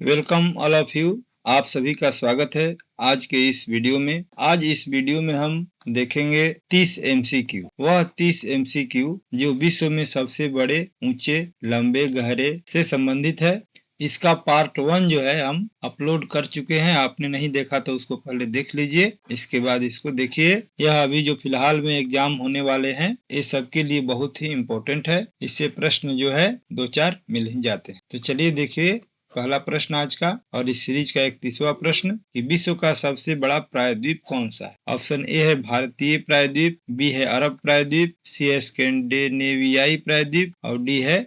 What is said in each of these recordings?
Welcome all of you. आप सभी का स्वागत है आज के इस वीडियो में। आज इस वीडियो में हम देखेंगे 30 एमसीक्यू। वह 30 एमसीक्यू जो विश्व में सबसे बड़े, ऊंचे, लंबे, गहरे से संबंधित है। इसका पार्ट 1 जो है हम अपलोड कर चुके हैं। आपने नहीं देखा तो उसको पहले देख लीजिए, इसके बाद इसको देखिए। यह अभी जो फिलहाल में एग्जाम होने वाले हैं, ये सबके लिए बहुत ही इम्पोर्टेंट है। इससे प्रश्न जो है 2-4 मिल ही जाते हैं। तो चलिए देखिए पहला प्रश्न आज का, और इस सीरीज का 31वां प्रश्न कि विश्व का सबसे बड़ा प्रायद्वीप कौन सा है। ऑप्शन ए है भारतीय प्रायद्वीप, बी है अरब प्रायद्वीप, सी है स्कैंडिनेवियाई प्रायद्वीप और डी है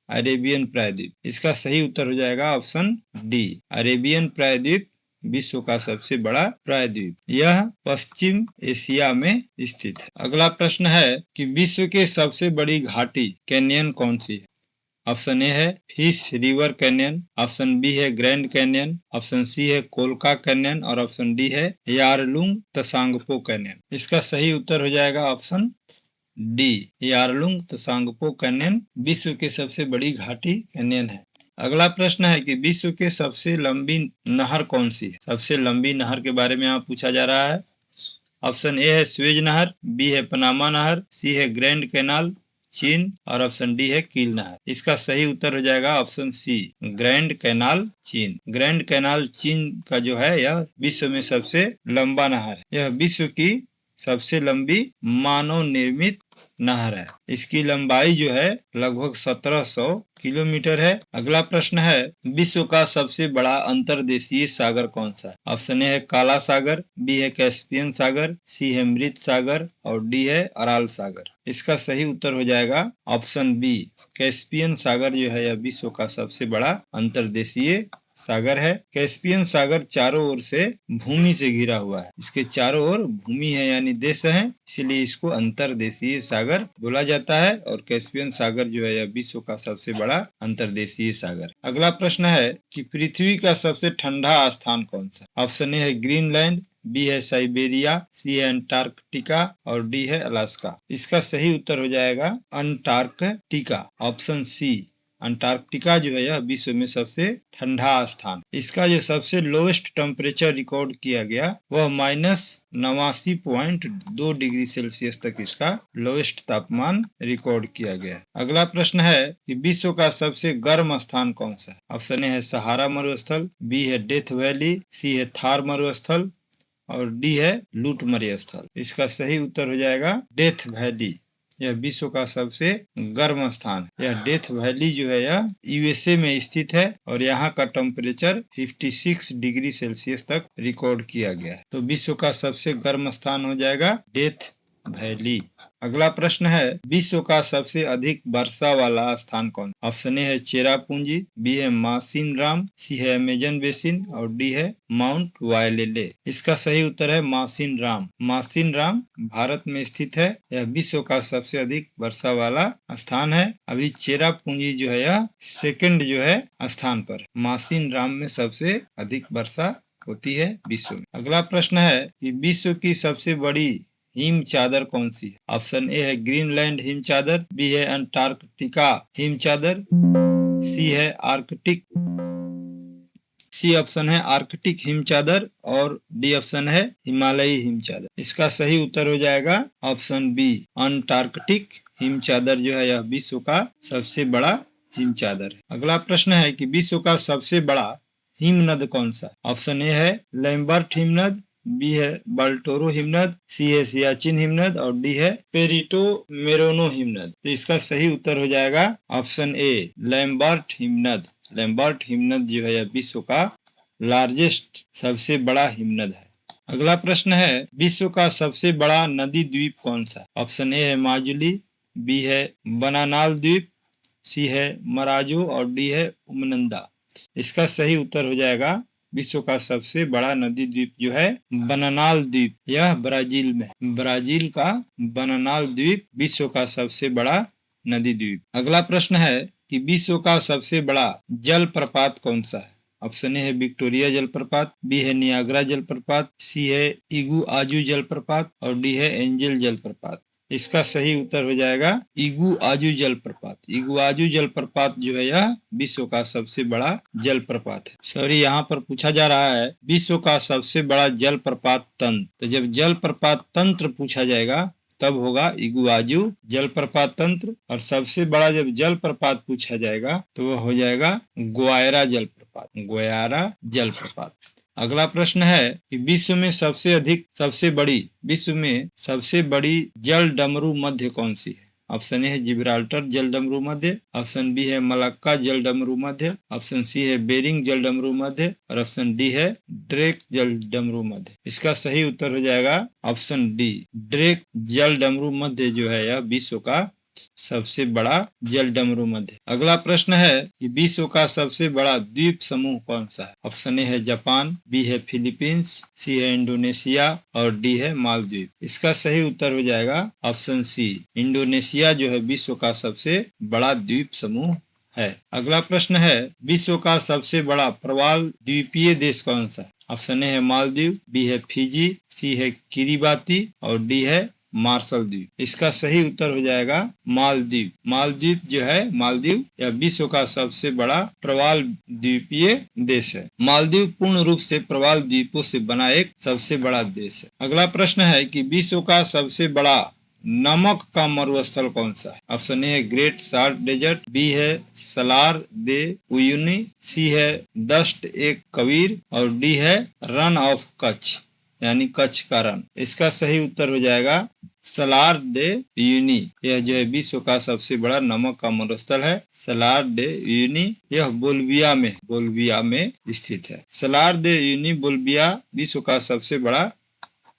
अरेबियन प्रायद्वीप। इसका सही उत्तर हो जाएगा ऑप्शन डी, अरेबियन प्रायद्वीप विश्व का सबसे बड़ा प्रायद्वीप। यह पश्चिम एशिया में स्थित है। अगला प्रश्न है कि विश्व के सबसे बड़ी घाटी कैनियन कौन सी है। ऑप्शन ए है Fish River Canyon, option B है ग्रैंड कैनियन, ऑप्शन सी है कोलका कैनियन और ऑप्शन डी है यारलुंग तसांगपो कैनियन। इसका सही उत्तर हो जाएगा option D, Yarlung Tsangpo canyon विश्व के सबसे बड़ी घाटी कैनियन है। अगला प्रश्न है कि विश्व के सबसे लंबी नहर कौन सी है। सबसे लंबी नहर के बारे में यहाँ पूछा जा रहा है। ऑप्शन ए है स्वेज नहर, बी है पनामा नहर, सी है ग्रैंड कैनाल चीन और ऑप्शन डी है कील नहर। इसका सही उत्तर हो जाएगा ऑप्शन सी, ग्रैंड कैनाल चीन। ग्रैंड कैनाल चीन का जो है यह विश्व में सबसे लंबा नहर है। यह विश्व की सबसे लंबी मानव निर्मित नहर है। इसकी लंबाई जो है लगभग 1700 किलोमीटर है। अगला प्रश्न है विश्व का सबसे बड़ा अंतर्देशीय सागर कौन सा है। ऑप्शन ए है काला सागर, बी है कैस्पियन सागर, सी है मृत सागर और डी है अराल सागर। इसका सही उत्तर हो जाएगा ऑप्शन बी, कैस्पियन सागर जो है यह विश्व का सबसे बड़ा अंतर्देशीय सागर है। कैस्पियन सागर चारों ओर से भूमि से घिरा हुआ है। इसके चारों ओर भूमि है यानी देश है, इसलिए इसको अंतर्देशीय सागर बोला जाता है। और कैस्पियन सागर जो है यह विश्व का सबसे बड़ा अंतर्देशीय सागर। अगला प्रश्न है कि पृथ्वी का सबसे ठंडा स्थान कौन सा। ऑप्शन ए है ग्रीनलैंड, बी है साइबेरिया, सी है अंटार्कटिका और डी है अलास्का। इसका सही उत्तर हो जाएगा अंटार्कटिका, ऑप्शन सी, अंटार्कटिका जो है यह विश्व में सबसे ठंडा स्थान। इसका जो सबसे लोएस्ट टेम्परेचर रिकॉर्ड किया गया वह -89.2 डिग्री सेल्सियस तक इसका लोएस्ट तापमान रिकॉर्ड किया गया। अगला प्रश्न है कि विश्व का सबसे गर्म स्थान कौन सा है। ऑप्शन ए है सहारा मरुस्थल, बी है डेथ वैली, सी है थार मरुस्थल और डी है लूट मरुस्थल। इसका सही उत्तर हो जाएगा डेथ वैली। यह विश्व का सबसे गर्म स्थान है। यह डेथ वैली जो है यह यूएसए में स्थित है और यहाँ का टेम्परेचर 56 डिग्री सेल्सियस तक रिकॉर्ड किया गया है। तो विश्व का सबसे गर्म स्थान हो जाएगा डेथ वैली। अगला प्रश्न है विश्व का सबसे अधिक वर्षा वाला स्थान कौन। ऑप्शन ए है चेरापूंजी, बी है मासिन राम, सी है अमेजन बेसिन और डी है माउंट वायलेले। इसका सही उत्तर है मासिन राम। मासिन राम भारत में स्थित है। यह विश्व का सबसे अधिक वर्षा वाला स्थान है। अभी चेरापूंजी जो है यह सेकंड जो है स्थान पर, मासिन राम में सबसे अधिक वर्षा होती है विश्व में। अगला प्रश्न है कि विश्व की सबसे बड़ी हिम चादर कौन सी है। ऑप्शन ए है ग्रीनलैंड हिम चादर, बी है अंटार्कटिका हिम चादर, सी है आर्कटिक, सी ऑप्शन है आर्कटिक हिम चादर और डी ऑप्शन है हिमालयी हिम चादर। इसका सही उत्तर हो जाएगा ऑप्शन बी, अंटार्कटिक हिम चादर जो है यह विश्व का सबसे बड़ा हिम चादर है। अगला प्रश्न है कि विश्व का सबसे बड़ा हिमनद कौन सा। ऑप्शन ए है लैम्बर्ट हिमनद, बी है बाल्टोरो हिमनद, सी है सियाचिन हिमनद और डी है पेरिटो मेरोनो हिमनद। तो इसका सही उत्तर हो जाएगा ऑप्शन ए, लैम्बर्ट हिमनद। लैम्बर्ट हिमनद जो है यह विश्व का लार्जेस्ट सबसे बड़ा हिमनद है। अगला प्रश्न है विश्व का सबसे बड़ा नदी द्वीप कौन सा। ऑप्शन ए है माजुली, बी है बनानाल द्वीप, सी है मराजो और डी है उमनंदा। इसका सही उत्तर हो जाएगा विश्व का सबसे बड़ा नदी द्वीप जो है बनानाल द्वीप। यह ब्राजील में, ब्राजील का बनानाल द्वीप विश्व का सबसे बड़ा नदी द्वीप। अगला प्रश्न है कि विश्व का सबसे बड़ा जल प्रपात कौन सा है। ऑप्शन ए है विक्टोरिया जलप्रपात, बी है नियाग्रा जलप्रपात, सी है इगुआजू जलप्रपात और डी है एंजल जलप्रपात। इसका सही उत्तर हो जाएगा इगुआजू जलप्रपात। इगुआजू जलप्रपात जो है यह विश्व का सबसे बड़ा जलप्रपात है। सॉरी, यहाँ पर पूछा जा रहा है विश्व का सबसे बड़ा जलप्रपात तंत्र। तो जब जलप्रपात तंत्र पूछा जाएगा तब होगा इगुआजू जलप्रपात तंत्र, और सबसे बड़ा जब जलप्रपात पूछा जाएगा तो वह हो जाएगा ग्वायरा जलप्रपात। ग्वायरा जलप्रपात। अगला प्रश्न है कि विश्व में सबसे बड़ी जल डमरू मध्य कौन सी है? ऑप्शन ए है जिब्राल्टर जल डमरू मध्य, ऑप्शन बी है मलक्का जल डमरू मध्य, ऑप्शन सी है बेरिंग जल डमरू मध्य, और ऑप्शन डी है ड्रेक जल डमरू मध्य। इसका सही उत्तर हो जाएगा ऑप्शन डी, ड्रेक जल डमरू मध्य जो है यह विश्व का सबसे बड़ा जल डमरू मध्य। अगला प्रश्न है कि विश्व का सबसे बड़ा द्वीप समूह कौन सा है? ऑप्शन ए है जापान, बी है फिलीपींस, सी है इंडोनेशिया, और डी है मालदीव। इसका सही उत्तर हो जाएगा ऑप्शन सी, इंडोनेशिया जो है विश्व का सबसे बड़ा द्वीप समूह है। अगला प्रश्न है विश्व का सबसे बड़ा प्रवाल द्वीपीय देश कौन सा है? ऑप्शन ए है मालदीव, बी है फिजी, सी है किरिबाती, और डी है मार्शल द्वीप। इसका सही उत्तर हो जाएगा मालदीव। मालदीव जो है, मालदीव यह विश्व का सबसे बड़ा प्रवाल द्वीपीय देश है। मालदीव पूर्ण रूप से प्रवाल द्वीपों से बना एक सबसे बड़ा देश है। अगला प्रश्न है कि विश्व का सबसे बड़ा नमक का मरुस्थल कौन सा है? ऑप्शन ए है ग्रेट साल्ट डेजर्ट, बी है सलार दे उयुनी, सी है दस्ट ए कबीर, और डी है रन ऑफ कच्छ यानी कच्छ का रण। इसका सही उत्तर हो जाएगा सलार दे यूनी। यह जो है विश्व का सबसे बड़ा नमक का मरुस्थल है, सलार दे यूनी। यह बोल्विया में स्थित है। सलार दे यूनी बोल्विया विश्व का सबसे बड़ा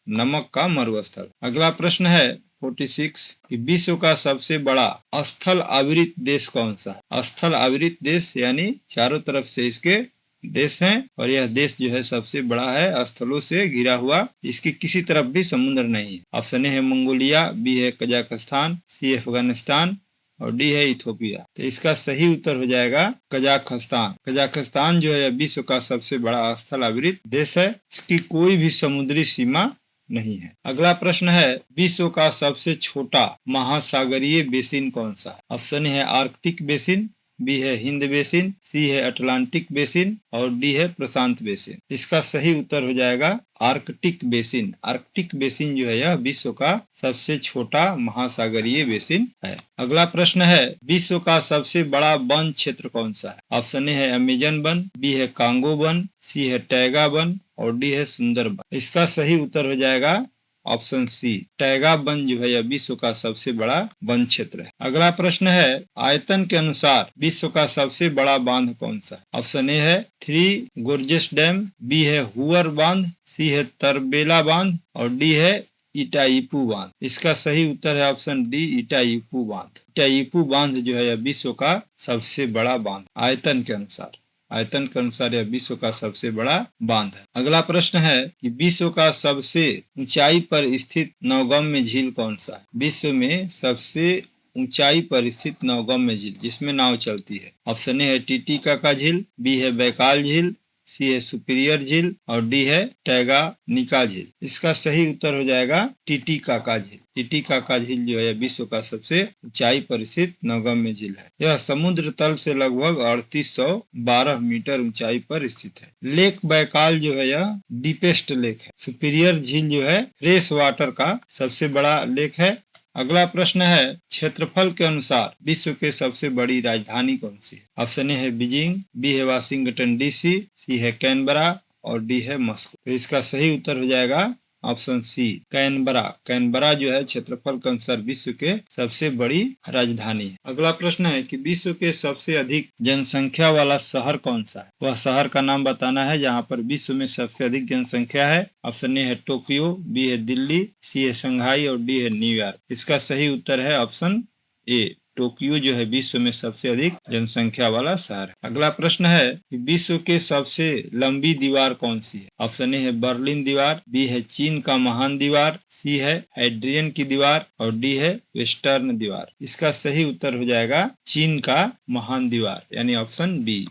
नमक का मरुस्थल। अगला प्रश्न है 46 कि विश्व का सबसे बड़ा स्थल आवृत देश कौन सा है? स्थल आवृत देश यानी चारों तरफ से इसके देश हैं, और यह देश जो है सबसे बड़ा है, स्थलों से घिरा हुआ, इसकी किसी तरफ भी समुद्र नहीं है। ऑप्शन ए है मंगोलिया, बी है कजाकिस्तान, सी अफगानिस्तान, और डी है इथोपिया। तो इसका सही उत्तर हो जाएगा कजाकिस्तान। कजाकिस्तान जो है विश्व का सबसे बड़ा स्थल आवृत देश है, इसकी कोई भी समुद्री सीमा नहीं है। अगला प्रश्न है विश्व का सबसे छोटा महासागरीय बेसिन कौन सा है? ऑप्शन ए है आर्कटिक बेसिन, बी है हिंद बेसिन, सी है अटलांटिक बेसिन, और डी है प्रशांत बेसिन। इसका सही उत्तर हो जाएगा आर्कटिक बेसिन। आर्कटिक बेसिन जो है यह विश्व का सबसे छोटा महासागरीय बेसिन है। अगला प्रश्न है विश्व का सबसे बड़ा वन क्षेत्र कौन सा है? ऑप्शन ए है अमेजन वन, बी है कांगो वन, सी है टैगा वन, और डी है सुंदरबन। इसका सही उत्तर हो जाएगा ऑप्शन सी, टैगा वन जो है यह विश्व का सबसे बड़ा वन क्षेत्र है। अगला प्रश्न है आयतन के अनुसार विश्व का सबसे बड़ा बांध कौन सा है? ऑप्शन ए है 3 गोर्जेस डैम, बी है हुअर बांध, सी है तरबेला बांध, और डी है इटाईपू बांध। इसका सही उत्तर है ऑप्शन डी, इटाईपू बांध। इटाईपू बांध जो है यह विश्व का सबसे बड़ा बांध आयतन के अनुसार। आयतन के अनुसार यह विश्व का सबसे बड़ा बांध है। अगला प्रश्न है कि विश्व का सबसे ऊंचाई पर स्थित नौगम्य झील कौन सा है? विश्व में सबसे ऊंचाई पर स्थित नौगम्य झील जिसमें नाव चलती है। ऑप्शन ए है टीटीकाका झील, बी है बैकाल झील, सी है सुपीरियर झील, और डी है टैगानिका झील। इसका सही उत्तर हो जाएगा टीटीकाका झील। टीटीकाका झील जो है विश्व का सबसे ऊंचाई पर स्थित नौगम्य झील है। यह समुद्र तल से लगभग 3812 मीटर ऊंचाई पर स्थित है। लेक बैकाल जो है यह डीपेस्ट लेक है। सुपीरियर झील जो है फ्रेश वाटर का सबसे बड़ा लेक है। अगला प्रश्न है क्षेत्रफल के अनुसार विश्व के सबसे बड़ी राजधानी कौन सी है? ऑप्शन ए है बीजिंग, बी है वाशिंगटन डीसी, सी है कैनबरा, और डी है मॉस्को। तो इसका सही उत्तर हो जाएगा ऑप्शन सी, कैनबरा। कैनबरा जो है क्षेत्रफल के अनुसार विश्व के सबसे बड़ी राजधानी है। अगला प्रश्न है कि विश्व के सबसे अधिक जनसंख्या वाला शहर कौन सा है? वह शहर का नाम बताना है जहाँ पर विश्व में सबसे अधिक जनसंख्या है। ऑप्शन ए है टोक्यो, बी है दिल्ली, सी है शंघाई, और डी है न्यूयॉर्क। इसका सही उत्तर है ऑप्शन ए, टोक्यो जो है विश्व में सबसे अधिक जनसंख्या वाला शहर है। अगला प्रश्न है कि विश्व के सबसे लंबी दीवार कौन सी है? ऑप्शन ए है बर्लिन दीवार, बी है चीन का महान दीवार, सी है एड्रियन की दीवार, और डी है वेस्टर्न दीवार। इसका सही उत्तर हो जाएगा चीन का महान दीवार यानी ऑप्शन बी।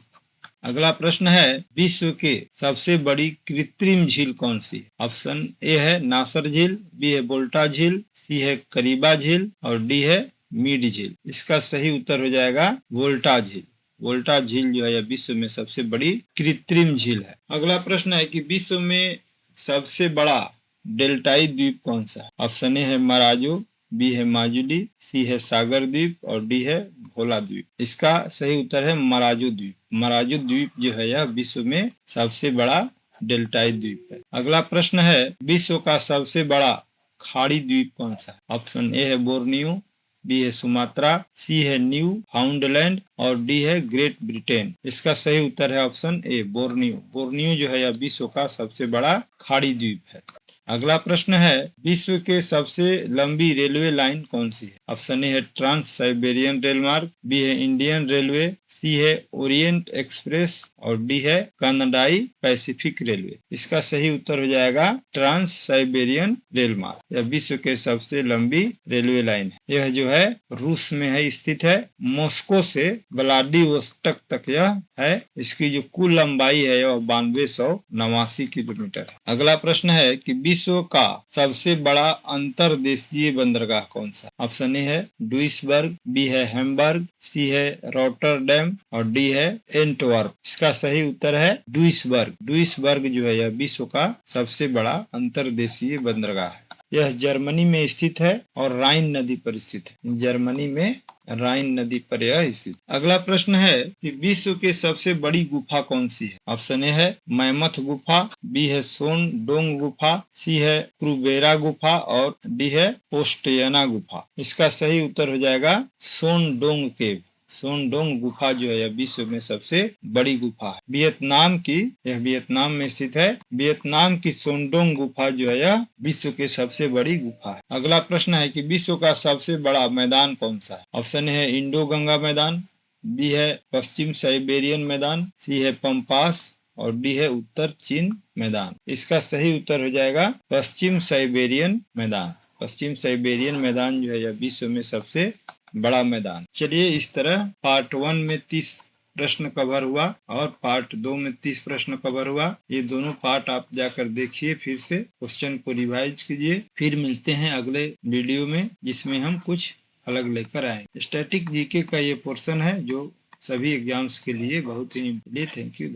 अगला प्रश्न है, विश्व के सबसे बड़ी कृत्रिम झील कौन सी है? ऑप्शन ए है नासर झील, बी है वोल्टा झील, सी है करीबा झील और डी है मीड झील। इसका सही उत्तर हो जाएगा वोल्टा झील। वोल्टा झील जो है यह विश्व में सबसे बड़ी कृत्रिम झील है। अगला प्रश्न है कि विश्व में सबसे बड़ा डेल्टाई द्वीप कौन सा है? ऑप्शन ए है मराजो, बी है माजुली, सी है सागर द्वीप और डी है भोला द्वीप। इसका सही उत्तर है मराजो द्वीप। मराजो द्वीप जो है यह विश्व में सबसे बड़ा डेल्टाई द्वीप है। अगला प्रश्न है, विश्व का सबसे बड़ा खाड़ी द्वीप कौन सा है? ऑप्शन ए है बोर्नियो, बी है सुमात्रा, सी है न्यू फाउंडलैंड और डी है ग्रेट ब्रिटेन। इसका सही उत्तर है ऑप्शन ए बोर्नियो। बोर्नियो जो है यह विश्व का सबसे बड़ा खाड़ी द्वीप है। अगला प्रश्न है, विश्व के सबसे लंबी रेलवे लाइन कौन सी है? ऑप्शन ए है ट्रांस साइबेरियन रेलमार्ग, बी है इंडियन रेलवे, सी है ओरिएंट एक्सप्रेस और डी है कनाडाई पैसिफिक रेलवे। इसका सही उत्तर हो जाएगा ट्रांस साइबेरियन रेलमार्ग। यह विश्व के सबसे लंबी रेलवे लाइन है। यह जो है रूस में है स्थित है। मॉस्को से व्लादिवोस्टोक तक यह है। इसकी जो कुल लंबाई है वह 9289 किलोमीटर है। अगला प्रश्न है कि विश्व का सबसे बड़ा अंतर्देशीय बंदरगाह कौन सा? ऑप्शन ए है डुइसबर्ग, बी है हैम्बर्ग, सी है रॉटरडैम और डी है एंटवर्प। इसका सही उत्तर है डुइसबर्ग। डुइसबर्ग जो है यह विश्व का सबसे बड़ा अंतर्देशीय बंदरगाह है। यह जर्मनी में स्थित है और राइन नदी पर स्थित है। जर्मनी में राइन नदी पर यह स्थित। अगला प्रश्न है कि विश्व की सबसे बड़ी गुफा कौन सी है? ऑप्शन ए है मैमथ गुफा, बी है सोन डोंग गुफा, सी है क्रूबेरा गुफा और डी है पोस्टियना गुफा। इसका सही उत्तर हो जाएगा सोन डोंग केव। सोनडोंग गुफा जो है यह विश्व में सबसे बड़ी गुफा है। वियतनाम की, यह वियतनाम में स्थित है। वियतनाम की सोनडोंग गुफा जो है यह विश्व की सबसे बड़ी गुफा है। अगला प्रश्न है कि विश्व का सबसे बड़ा मैदान कौन सा है? ऑप्शन है इंडो गंगा मैदान, बी है पश्चिम साइबेरियन मैदान, सी है पंपास और डी है उत्तर चीन मैदान। इसका सही उत्तर हो जाएगा पश्चिम साइबेरियन मैदान। पश्चिम साइबेरियन मैदान जो है यह विश्व में सबसे बड़ा मैदान। चलिए, इस तरह पार्ट 1 में 30 प्रश्न कवर हुआ और पार्ट 2 में 30 प्रश्न कवर हुआ। ये दोनों पार्ट आप जाकर देखिए, फिर से क्वेश्चन को रिवाइज कीजिए। फिर मिलते हैं अगले वीडियो में, जिसमें हम कुछ अलग लेकर आएंगे। स्टैटिक जीके का ये पोर्शन है जो सभी एग्जाम्स के लिए बहुत ही इम्पोर्टेंट। Thank you.